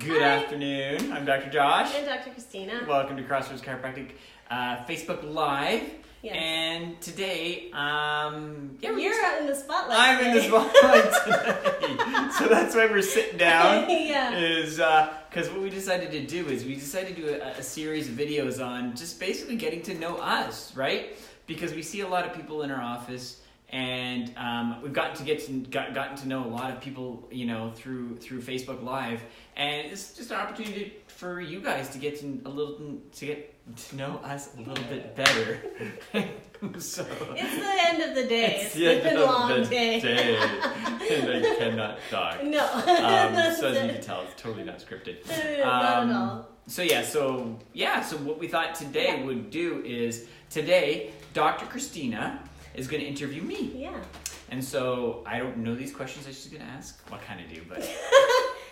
Good afternoon. I'm Dr. Josh. And Dr. Kristina. Welcome to Crossroads Chiropractic Facebook Live. Yes. And today, you're out in the spotlight. I'm today. in the spotlight today. So that's why we're sitting down. Yeah. Is because what we decided to do is we decided to do a series of videos on just basically getting to know us, right? Because we see a lot of people in our office. And we've gotten to know a lot of people, you know, through Facebook Live, and it's just an opportunity for you guys to get to know us a little bit better. So it's the end of the day. It's been a long day. And I cannot talk. No. So as you can tell, it's totally not scripted. Not at all. So what we thought today would do is Dr. Kristina is going to interview me. Yeah. And so I don't know these questions that she's going to ask. Well, I kind of do, but...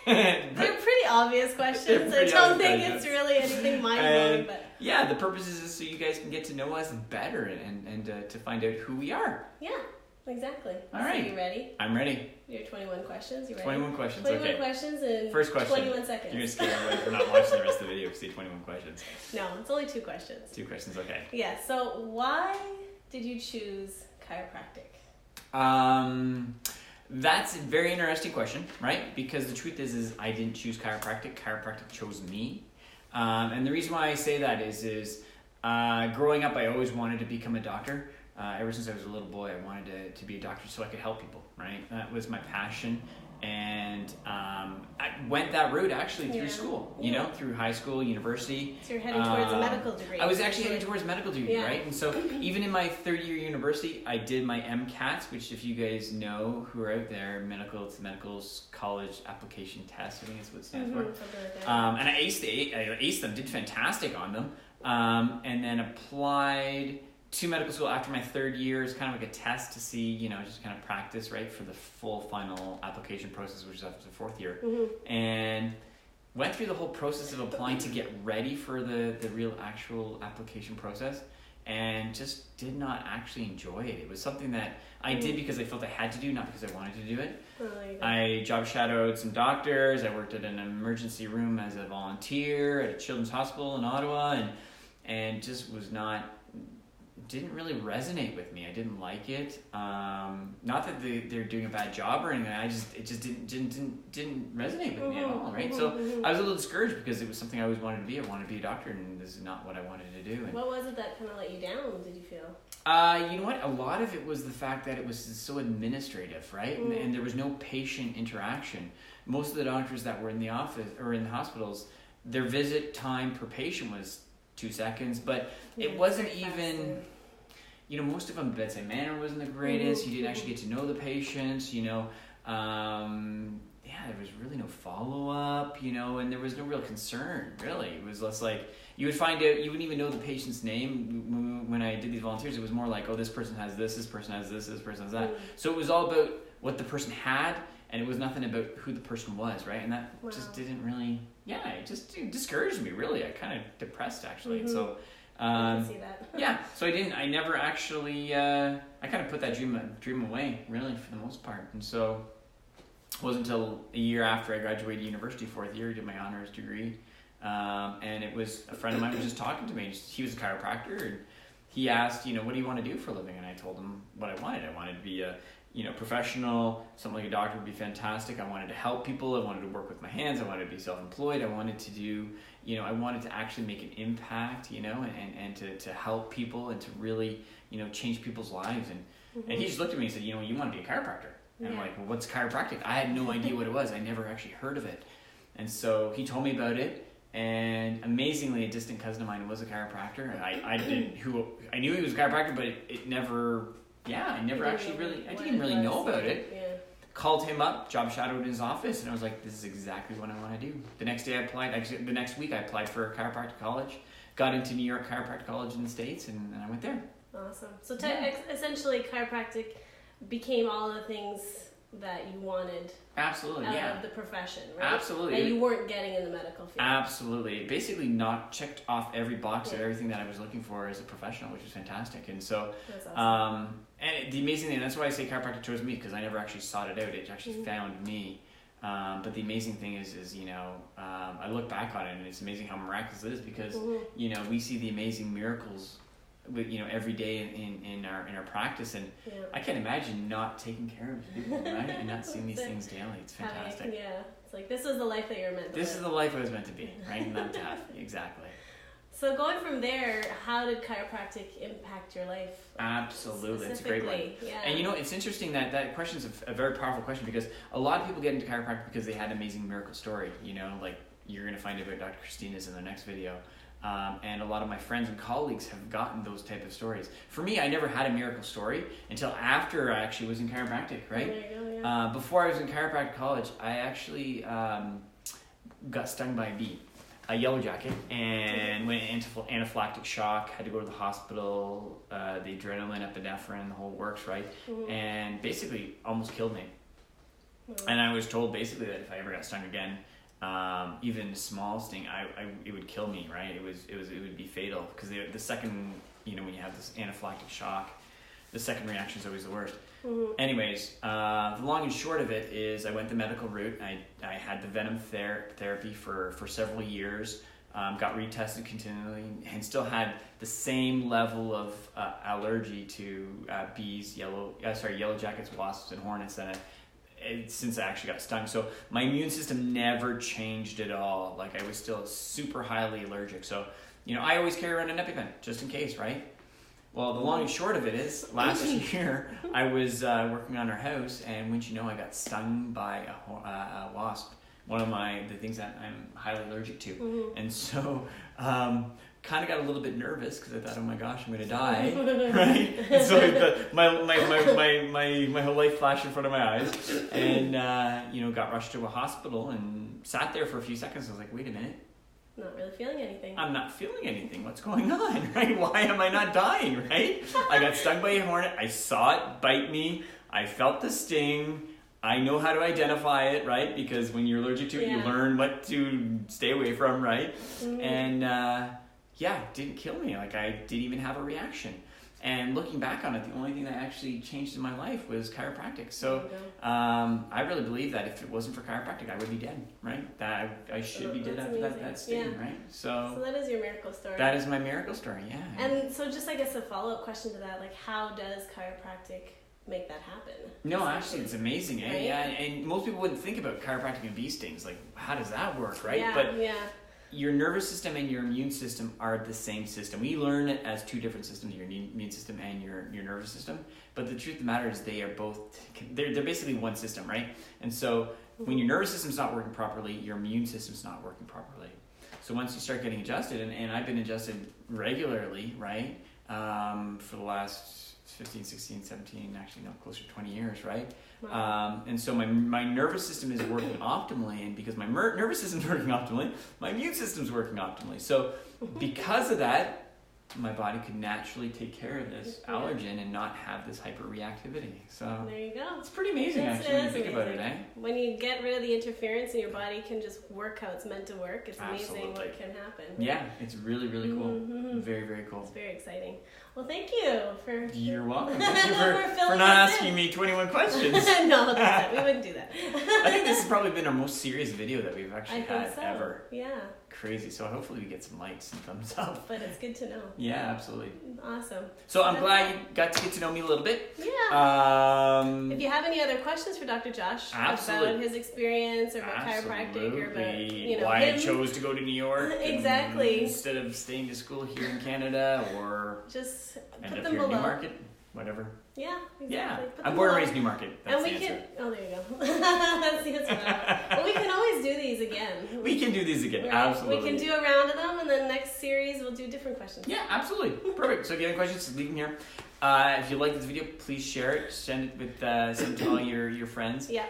They're pretty obvious questions. I don't think it's really anything mind-blowing. But yeah, the purpose is so you guys can get to know us better and to find out who we are. Yeah, exactly. All right. So you ready? I'm ready. Your 21 questions. You ready? 21 questions, 21 questions in First question. 21 seconds. You're going to scare everybody for not watching the rest of the video if you see 21 questions. No, it's only 2 questions. 2 questions, okay. Yeah, so why did you choose chiropractic? That's a very interesting question, right? Because the truth is I didn't choose chiropractic. Chiropractic chose me. And the reason why I say that is growing up, I always wanted to become a doctor. Ever since I was a little boy, I wanted to be a doctor so I could help people, right? That was my passion. And I went that route actually through school, you know, through high school, university. So you're heading towards a medical degree. I was actually heading towards medical degree, right? And so even in my third year university, I did my MCATs, which if you guys know who are out there, Medical College Application Test, I think that's what it stands for. Like and I aced them, did fantastic on them, and then applied to medical school after my third year is kind of like a test to see, you know, just kind of practice, right, for the full final application process, which is after the 4th year. And went through the whole process of applying to get ready for the real actual application process and just did not actually enjoy it. It was something that I did because I felt I had to do, not because I wanted to do it. I job shadowed some doctors. I worked at an emergency room as a volunteer at a children's hospital in Ottawa and just didn't really resonate with me. I didn't like it. Not that they're doing a bad job or anything. It just didn't resonate with me at all, right? So I was a little discouraged because it was something I always wanted to be. I wanted to be a doctor, and this is not what I wanted to do. And what was it that kind of let you down? Did you feel? You know what? A lot of it was the fact that it was so administrative, right? And there was no patient interaction. Most of the doctors that were in the office or in the hospitals, their visit time per patient was 2 seconds, but it wasn't even, you know, most of them, bedside manner wasn't the greatest. You didn't actually get to know the patients, you know. There was really no follow-up, you know, and there was no real concern, really. It was less like, you would find out, you wouldn't even know the patient's name. When I did these volunteers, it was more like, oh, this person has this person has this person has that. So it was all about what the person had, and it was nothing about who the person was, right? And that just didn't really, it just discouraged me, really. I kind of depressed, actually. And so, I can see that. So I never actually, I kind of put that dream away, really, for the most part. And so it wasn't until a year after I graduated university, 4th year, did my honors degree. And it was a friend of mine was just talking to me. He was a chiropractor, and he asked, you know, what do you want to do for a living? And I told him what I wanted. I wanted to be a professional, something like a doctor would be fantastic. I wanted to help people. I wanted to work with my hands. I wanted to be self-employed. I wanted to do, you know, I wanted to actually make an impact, you know, and to help people and to really, you know, change people's lives. And he just looked at me and said, you know, you want to be a chiropractor. And I'm like, well, what's chiropractic? I had no idea what it was. I never actually heard of it. And so he told me about it. And amazingly, a distant cousin of mine was a chiropractor. I knew he was a chiropractor, but it never... I didn't really know about it. Yeah. Called him up, job shadowed in his office, and I was like, this is exactly what I want to do. The next week I applied for chiropractic college, got into New York Chiropractic College in the States, and I went there. Awesome. So essentially chiropractic became all the things that you wanted out of the profession, right? Absolutely. That you weren't getting in the medical field. Absolutely. It basically checked off every box of everything that I was looking for as a professional, which was fantastic. And so, that's awesome. And the amazing thing, that's why I say chiropractic chose me, because I never actually sought it out. It actually found me. But the amazing thing is you know, I look back on it and it's amazing how miraculous it is because, you know, we see the amazing miracles with, you know, every day in our practice, and I can't imagine not taking care of people, right? And not seeing these things daily. It's fantastic. It's like, this is the life that you're meant to This is the life I was meant to be, right? And not death. Exactly. So going from there, how did chiropractic impact your life? Absolutely, it's a great one. Yeah. And you know, it's interesting that question is a very powerful question because a lot of people get into chiropractic because they had an amazing miracle story. You know, like you're going to find about Dr. Kristina's in the next video. And a lot of my friends and colleagues have gotten those type of stories. For me, I never had a miracle story until after I actually was in chiropractic, right? There you go, yeah. Before I was in chiropractic college, I actually got stung by a bee. A yellow jacket, and went into anaphylactic shock, had to go to the hospital, the adrenaline, epinephrine, the whole works, right? And basically almost killed me. And I was told basically that if I ever got stung again, even a small sting, it would kill me, right? It would be fatal because the second, you know, when you have this anaphylactic shock, the second reaction is always the worst. Anyways, the long and short of it is I went the medical route. I had the venom therapy for several years, got retested continually, and still had the same level of allergy to bees, yellow jackets, wasps, and hornets since I actually got stung. So my immune system never changed at all. Like I was still super highly allergic. So, you know, I always carry around an EpiPen just in case, right? Well, the long and short of it is, last year I was working on our house, and wouldn't you know, I got stung by a wasp, one of the things that I'm highly allergic to. And so, kind of got a little bit nervous because I thought, oh my gosh, I'm going to die, right? And so my whole life flashed in front of my eyes, and you know, got rushed to a hospital and sat there for a few seconds. I was like, wait a minute. Not really feeling anything. I'm not feeling anything. What's going on, right? Why am I not dying, right? I got stung by a hornet. I saw it bite me. I felt the sting. I know how to identify it, right? Because when you're allergic to it, you learn what to stay away from, right? And it didn't kill me. Like I didn't even have a reaction. And looking back on it, the only thing that actually changed in my life was chiropractic. So I really believe that if it wasn't for chiropractic, I would be dead, right? That I should be dead after that sting, right? So that is your miracle story. That is my miracle story, yeah. And so just, I guess, a follow-up question to that, like how does chiropractic make that happen? No, actually, it's amazing, right? Yeah, and most people wouldn't think about chiropractic and bee stings. Like, how does that work, right? Your nervous system and your immune system are the same system. We learn it as two different systems, your immune system and your nervous system. But the truth of the matter is they're basically one system, right? And so when your nervous system's not working properly, your immune system's not working properly. So once you start getting adjusted, and I've been adjusted regularly, right, for the last 15, 16, 17, actually no, closer to 20 years, right? Wow. And so my nervous system is working optimally, and because my nervous system's working optimally, my immune system's working optimally. So because of that, my body could naturally take care of this allergen and not have this hyperreactivity. So there you go. It's pretty amazing, actually, when you think about it, eh? When you get rid of the interference and your body can just work how it's meant to work, it's amazing what can happen. Yeah, it's really, really cool. Very, very cool. It's very exciting. Well, thank you for... You're welcome. Thank you for not asking me 21 questions. No, we wouldn't do that. I think this has probably been our most serious video that we've actually had ever. Yeah. Crazy. So hopefully we get some likes and thumbs up. But it's good to know. Yeah, absolutely. Awesome. So I'm glad you got to get to know me a little bit. Yeah. If you have any other questions for Dr. Josh about his experience or about chiropractic or about why I chose to go to New York exactly instead of staying to school here in Canada, or just end put up them here in below. Newmarket, whatever. Yeah, exactly. Yeah, I'm born and raised Newmarket. That's the answer. Oh, there you go. That's the answer. Well, we can always do these again. We can do these again, absolutely. We can do a round of them, and then next series we'll do different questions. Yeah, absolutely. Perfect. So if you have any questions, leave them here. If you like this video, please share it. Send it to all your friends. Yeah.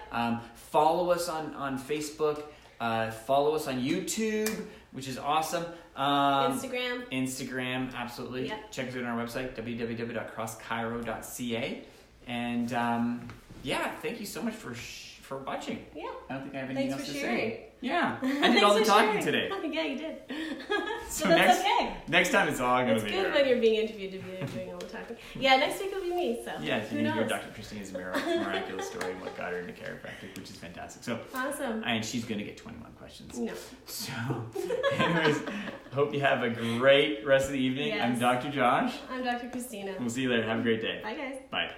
Follow us on Facebook. Follow us on YouTube, which is awesome. Instagram, absolutely. Yeah. Check us out on our website, www.crosschiro.ca. And thank you so much for for watching. Yeah. I don't think I have anything else to sharing. Say. Yeah. I did all the talking today. Yeah, you did. So that's okay. Next time it's all going to be It's good when you're being interviewed to be doing all the talking. Yeah, next week will be me. So yeah, you need to hear Dr. Kristina's miraculous story and what got her into chiropractic, which is fantastic. So awesome. And she's going to get 21 questions. No. So, anyways, hope you have a great rest of the evening. Yes. I'm Dr. Josh. I'm Dr. Kristina. We'll see you later. Have a great day. Bye, guys. Bye.